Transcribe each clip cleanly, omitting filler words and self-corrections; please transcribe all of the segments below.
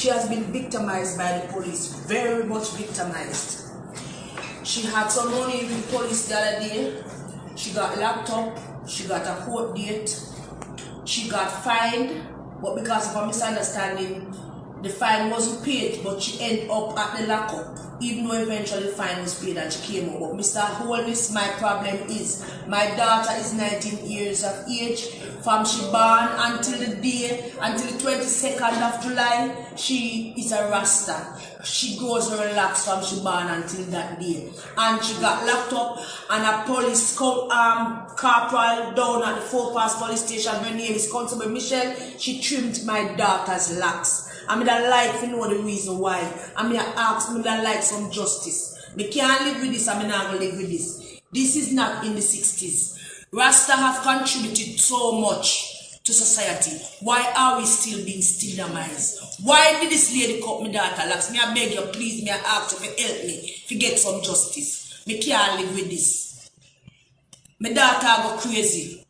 She has been victimized by the police, very much victimized. She had some money with the police the other day. She got locked up. She got a court date. She got fined, but because of a misunderstanding, the fine wasn't paid, but she ended up at the lockup, even though eventually the fine was paid and she came out. But Mr. Holness, my problem is, my daughter is 19 years of age. From she born until the 22nd of July, she is a Rasta. She goes relaxed from she born until that day. And she got locked up, and a police corporal down at the Four Pass police station, her name is Constable Michelle, she trimmed my daughter's locks. I mean, I like to know the reason why. I mean, I ask me that like some justice. We can't live with this, I mean, I'm going to live with this. This is not in the 60s. Rasta have contributed so much to society. Why are we still being stigmatized? Why did this lady cut my daughter locks? Me, I beg you, please, me, I ask you to help me to get some justice. Me can't live with this. My daughter go crazy.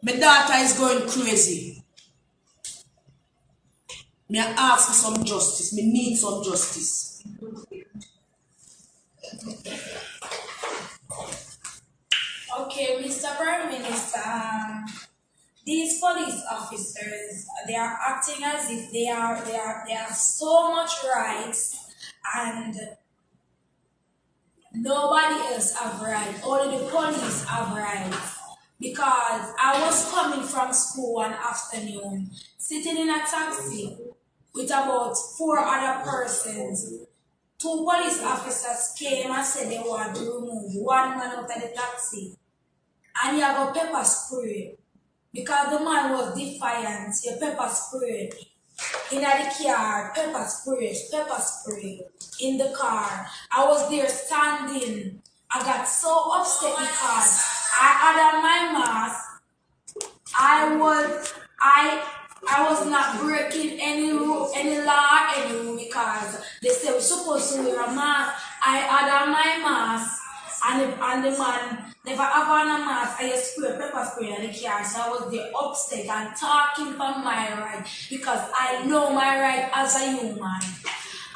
My daughter is going crazy. Me, I ask for some justice. Me need some justice. Okay, Mr. Prime Minister, these police officers, they are acting as if they have so much rights and nobody else have rights. Only the police have rights. Because I was coming from school one afternoon, sitting in a taxi with about 4 other persons. 2 police officers came and said they want to remove one man out of the taxi. And he have a pepper spray. Because the man was defiant, he pepper spray. In the car, pepper spray. In the car. I was there standing. I got so upset because I had on my mask. I was not breaking any law, because they said we're supposed to wear a mask. I had on my mask, and the man never have on a mask. I just spray pepper spray in the car, so I was there upset and talking for my right, because I know my right as a human.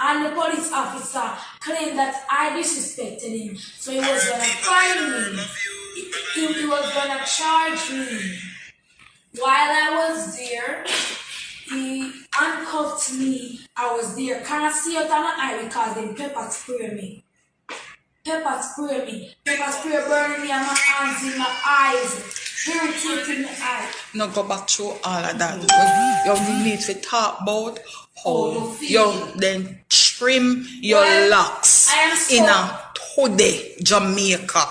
And the police officer claimed that I disrespected him, so he was gonna fine me. He was gonna charge me. While I was there, he handcuffed me. I was there. Can't see out of my eye because they pepper spray me. Pepper spray burning me on my hands, in my eyes, irritating my eyes. Now go back through all of that. You need to talk about how you then trim your locks in a today, Jamaica.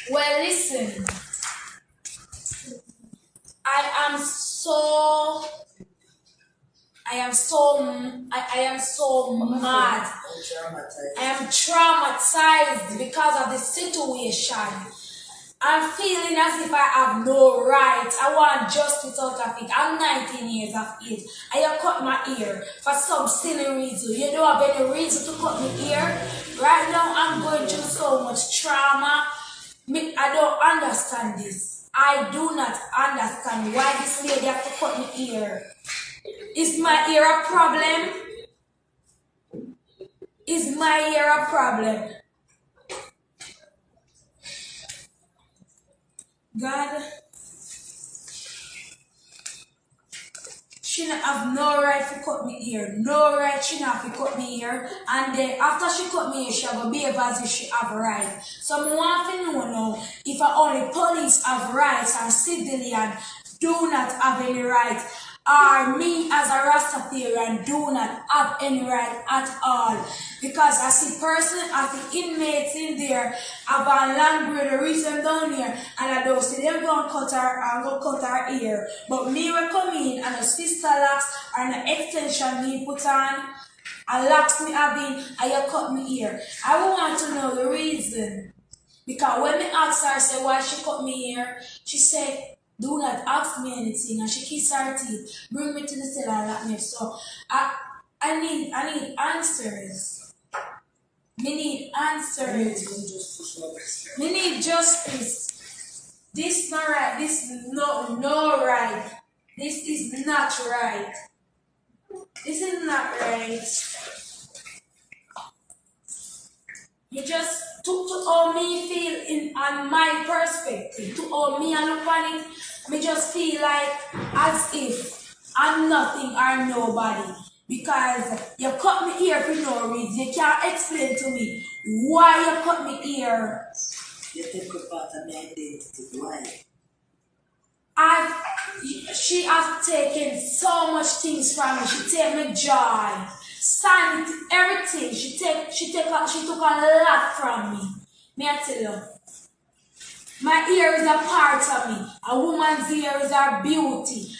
Well, listen. I am so mad. I am traumatized because of the situation. I'm feeling as if I have no right. I want justice out of it. I'm 19 years of age. I have cut my ear for some silly reason. You don't have any reason to cut my ear. Right now I'm going through so much trauma. I don't understand this. I do not understand why this lady have to cut my ear. Is my ear a problem? Is my ear a problem? God, she not have no right to cut me ear. No right she not have to cut me ear. And then after she cut me ear, she have a behave as if she have a right. So I want to know now if only police have rights and civilians do not have any rights. Or me as a Rastafarian do not have any right at all. Because I see person, I see inmates in there, have a land grader reach them down here, and I don't see them go and cut her ear. But me will come in and a sister locks and an extension me put on, and locks me having, and you cut me ear. I want to know the reason. Because when me asked her, I said, why she cut me ear, she said, do not ask me anything, and she kissed her teeth. Bring me to the cell and lock me up. So I need answers. Me need answers. Me need justice. This not right. This no right. This is not right. This is not not right. You just to how me feel in on my perspective, to how me I look on it, me just feel like as if I'm nothing or nobody. Because you cut me here for no reason. You can't explain to me why you cut me here. You take a part of my identity. Why? She has taken so much things from me. She take my joy, sanity, everything. She took a lot from me. May I tell you? My ear is a part of me. A woman's ear is her beauty.